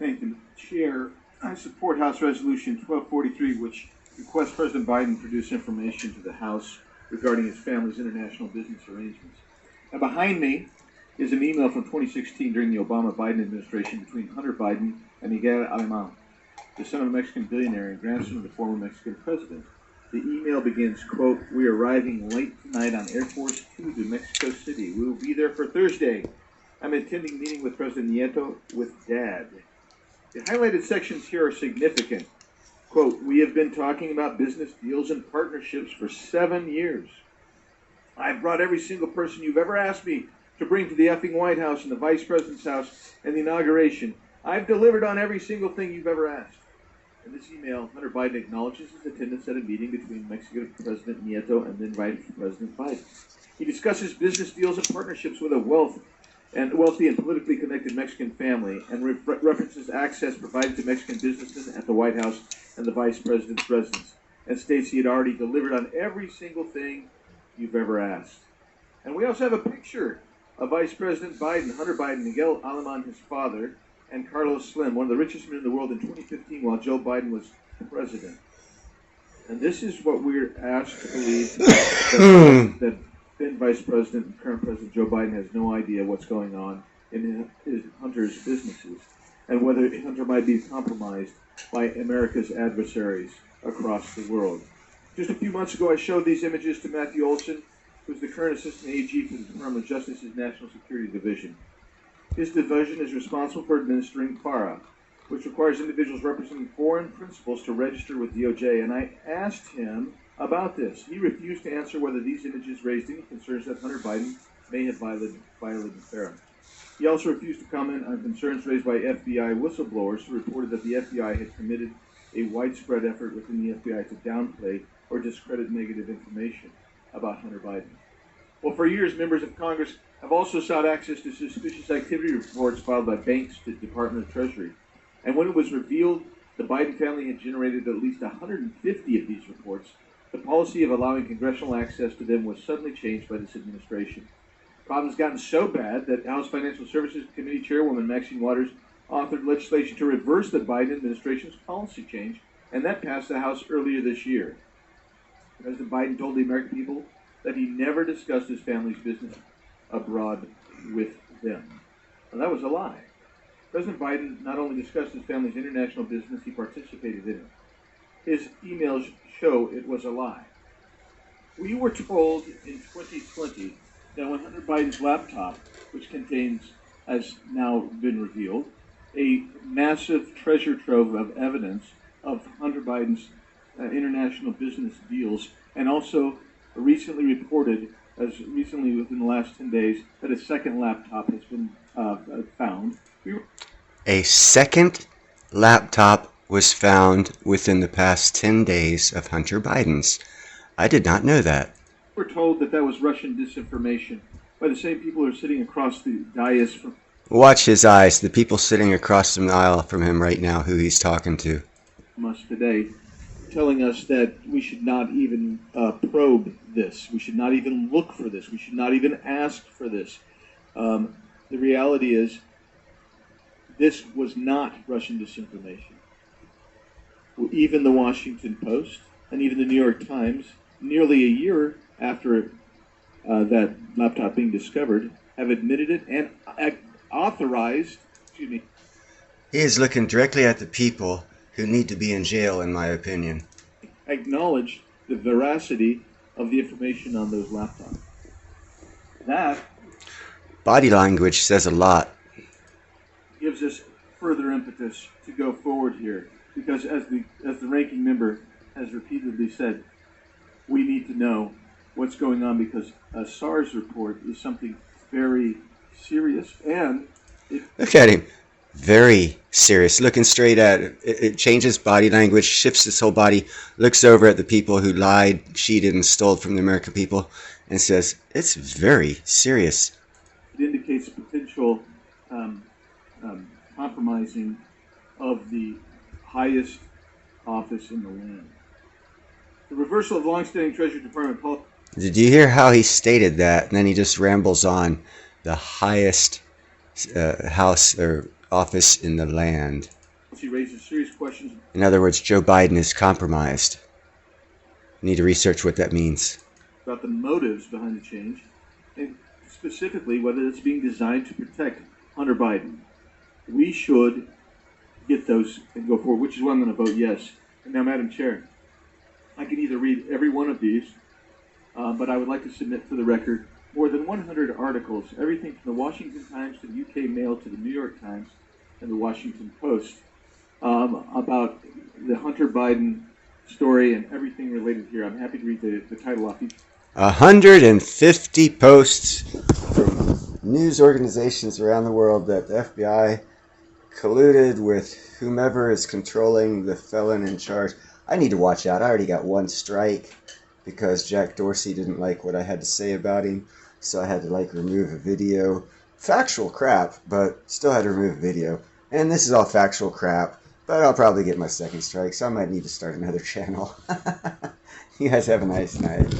Thank you, Chair. I support House Resolution 1243, which requests President Biden produce information to the House regarding his family's international business arrangements. Now, behind me is an email from 2016 during the Obama-Biden administration between Hunter Biden and Miguel Alemán, the son of a Mexican billionaire and grandson of the former Mexican president. The email begins, quote, "We are arriving late tonight on Air Force 2 to Mexico City. We will be there for Thursday. I'm attending a meeting with President Nieto with Dad." The highlighted sections here are significant. Quote, "We have been talking about business deals and partnerships for 7 years. I've brought every single person you've ever asked me to bring to the effing White House and the Vice President's house and the inauguration. I've delivered on every single thing you've ever asked." In this email, Hunter Biden acknowledges his attendance at a meeting between Mexican President Nieto and then Vice President Biden. He discusses business deals and partnerships with a wealthy and politically connected Mexican family, and references access provided to Mexican businessmen at the White House and the Vice President's residence, and states he had already delivered on every single thing you've ever asked. And we also have a picture of Vice President Biden, Hunter Biden, Miguel Alemán, his father, and Carlos Slim, one of the richest men in the world, in 2015 while Joe Biden was president. And this is what we're asked to believe, that then Vice President and current President Joe Biden has no idea what's going on in Hunter's businesses, and whether Hunter might be compromised by America's adversaries across the world. Just a few months ago, I showed these images to Matthew Olsen, who's the current Assistant AG for the Department of Justice's National Security Division. His division is responsible for administering FARA, which requires individuals representing foreign principals to register with DOJ, and I asked him about this. He refused to answer whether these images raised any concerns that Hunter Biden may have violated FARA. He also refused to comment on concerns raised by FBI whistleblowers who reported that the FBI had committed a widespread effort within the FBI to downplay or discredit negative information about Hunter Biden. Well, for years, members of Congress have also sought access to suspicious activity reports filed by banks to the Department of Treasury. And when it was revealed the Biden family had generated at least 150 of these reports, the policy of allowing congressional access to them was suddenly changed by this administration. The problem has gotten so bad that House Financial Services Committee Chairwoman Maxine Waters authored legislation to reverse the Biden administration's policy change, and that passed the House earlier this year. President Biden told the American people that he never discussed his family's business abroad with them. Well, that was a lie. President Biden not only discussed his family's international business, he participated in it. His emails show it was a lie. We were told in 2020 that when Hunter Biden's laptop, which contains, has now been revealed, a massive treasure trove of evidence of Hunter Biden's international business deals, and also recently reported, as recently within the last 10 days, that a second laptop has been found. A second laptop was found within the past 10 days of Hunter Biden's. I did not know that. We're told that that was Russian disinformation by the same people who are sitting across the dais from... Watch his eyes, the people sitting across the aisle from him right now who he's talking to. ...us today, telling us that we should not even probe this. We should not even look for this. We should not even ask for this. The reality is, this was not Russian disinformation. Even the Washington Post and even the New York Times, nearly a year after that laptop being discovered, have admitted it and authorized, He is looking directly at the people who need to be in jail, in my opinion. Acknowledged the veracity of the information on those laptops. That body language says a lot. Gives us further impetus to go forward here, because as the ranking member has repeatedly said, we need to know what's going on, because a SARS report is something very serious, and look at him, very serious, looking straight at it. It changes body language, shifts his whole body, looks over at the people who lied, cheated, and stole from the American people, and says, it's very serious. It indicates potential compromising of the highest office in the land. The reversal of longstanding Treasury Department policy. Did you hear how he stated that? And then he just rambles on. The highest house or office in the land. He raises serious questions In other words, Joe Biden is compromised. Need to research what that means. about the motives behind the change, and specifically whether it's being designed to protect Hunter Biden. We should get those and go forward, which is why I'm going to vote yes. And now, Madam Chair, I can either read every one of these, but I would like to submit for the record more than 100 articles, everything from the Washington Times to the UK Mail to the New York Times and the Washington Post, about the Hunter Biden story and everything related here. I'm happy to read the title off each. 150 posts from news organizations around the world that the FBI colluded with whomever is controlling the felon in charge. I need to watch out. I already got one strike because Jack Dorsey didn't like what I had to say about him, so I had to remove a video. Factual crap, but still had to remove a video. And this is all factual crap, but I'll probably get my second strike, so I might need to start another channel. You guys have a nice night.